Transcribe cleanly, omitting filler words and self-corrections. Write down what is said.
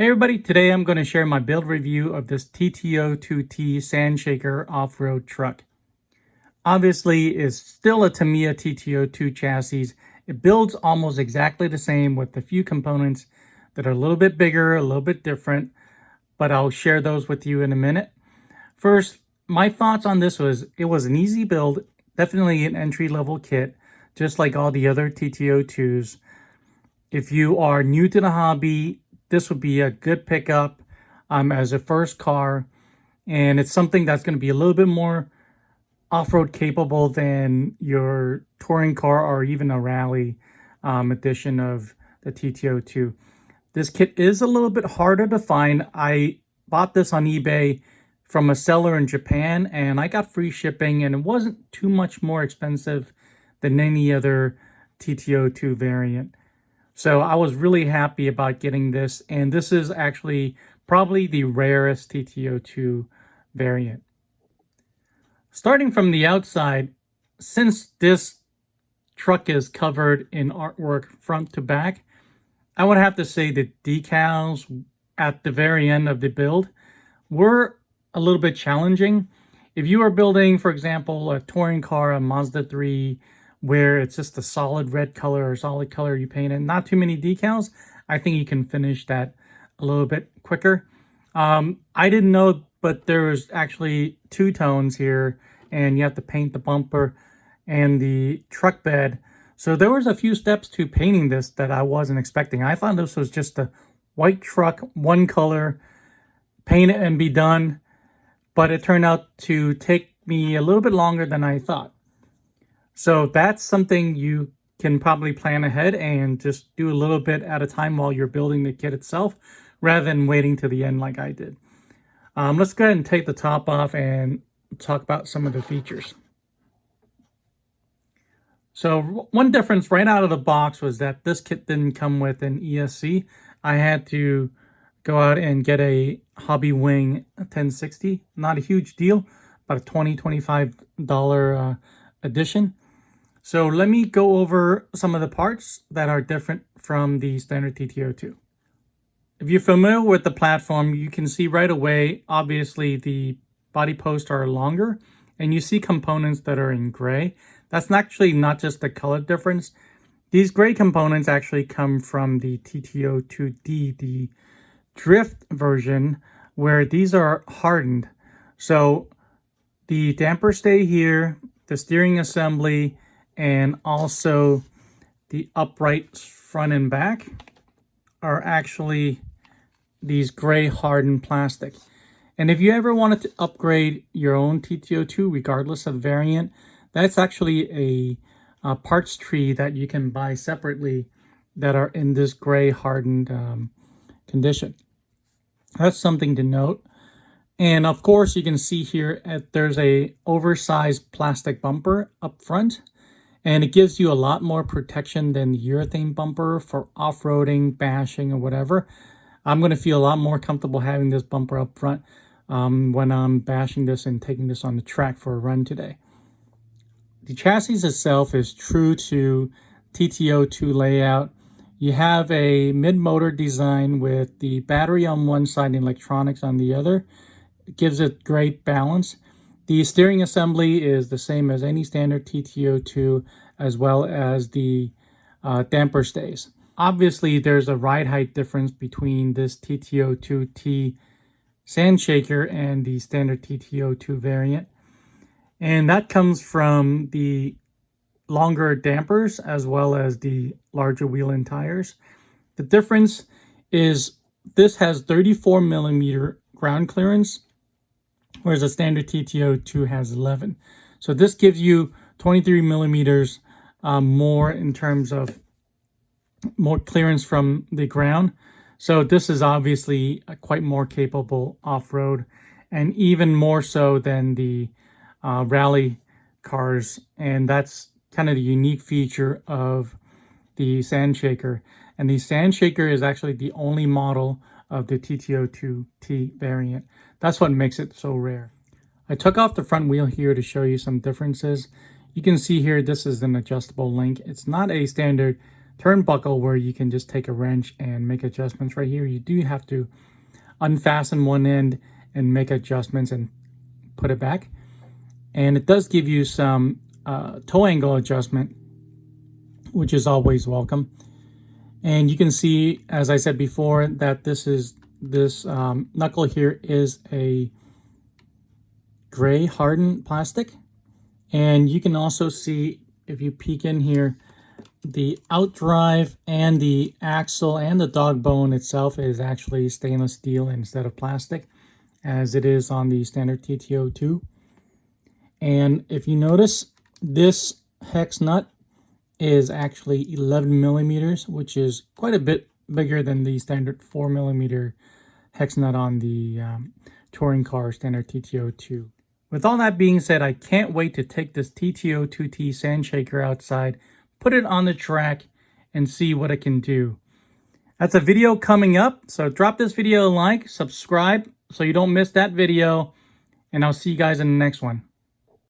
Hey everybody, today I'm going to share my build review of this TT-02T Sandshaker off-road truck. Obviously, it's still a Tamiya TT-02 chassis. It builds almost exactly the same with a few components that are a little bit bigger, a little bit different, but I'll share those with you in a minute. First, my thoughts on this was it was an easy build, definitely an entry-level kit, just like all the other TT-02s. If you are new to the hobby, this would be a good pickup as a first car. And it's something that's going to be a little bit more off-road capable than your touring car or even a rally edition of the TT-02. This kit is a little bit harder to find. I bought this on eBay from a seller in Japan and I got free shipping, and it wasn't too much more expensive than any other TT-02 variant. So I was really happy about getting this, and this is actually probably the rarest TT-02 variant. Starting from the outside, since this truck is covered in artwork front to back, I would have to say the decals at the very end of the build were a little bit challenging. If you are building, for example, a touring car, a Mazda 3, where it's just a solid red color or solid color you paint it, not too many decals, I think you can finish that a little bit quicker. I didn't know, but there was actually two tones here, and you have to paint the bumper and the truck bed. So there was a few steps to painting this that I wasn't expecting. I thought this was just a white truck, one color, paint it and be done. But it turned out to take me a little bit longer than I thought. So that's something you can probably plan ahead and just do a little bit at a time while you're building the kit itself, rather than waiting to the end like I did. Let's go ahead and take the top off and talk about some of the features. So one difference right out of the box was that this kit didn't come with an ESC. I had to go out and get a Hobby Wing 1060. Not a huge deal, about a $20–$25 addition. So let me go over some of the parts that are different from the standard TT-02. If you're familiar with the platform, you can see right away, obviously the body posts are longer, and you see components that are in gray. That's actually not just the color difference. These gray components actually come from the TT-02D, the drift version, where these are hardened. So the dampers stay here, the steering assembly, and also the uprights front and back are actually these gray hardened plastic. And if you ever wanted to upgrade your own TT-02, regardless of variant, that's actually a parts tree that you can buy separately that are in this gray hardened condition. That's something to note. And of course, you can see here there's a oversized plastic bumper up front, and it gives you a lot more protection than the urethane bumper for off-roading, bashing, or whatever. I'm going to feel a lot more comfortable having this bumper up front when I'm bashing this and taking this on the track for a run today. The chassis itself is true to TT-02 layout. You have a mid-motor design with the battery on one side and electronics on the other. It gives it great balance. The steering assembly is the same as any standard TT-02, as well as the damper stays. Obviously, there's a ride height difference between this TT-02T Sandshaker and the standard TT-02 variant. And that comes from the longer dampers as well as the larger wheel and tires. The difference is this has 34mm ground clearance, whereas the standard TT-02 has 11. So this gives you 23mm more in terms of more clearance from the ground. So this is obviously quite more capable off-road, and even more so than the rally cars. And that's kind of the unique feature of the Sandshaker. And the Sandshaker is actually the only model of the TT-02T variant. That's what makes it so rare. I took off the front wheel here to show you some differences. You can see here this is an adjustable link. It's not a standard turnbuckle where you can just take a wrench and make adjustments. Right here, you do have to unfasten one end and make adjustments and put it back. And it does give you some toe angle adjustment, which is always welcome. And you can see, as I said before, that this knuckle here is a gray hardened plastic. And you can also see, if you peek in here, the outdrive and the axle and the dog bone itself is actually stainless steel instead of plastic, as it is on the standard TT-02. And if you notice, this hex nut is actually 11 millimeters, which is quite a bit bigger than the standard 4 millimeter hex nut on the touring car standard TT-02. With all that being said, I can't wait to take this TT-02T sand shaker outside, put it on the track, and see what it can do. That's a video coming up, so drop this video a like, subscribe so you don't miss that video, and I'll see you guys in the next one.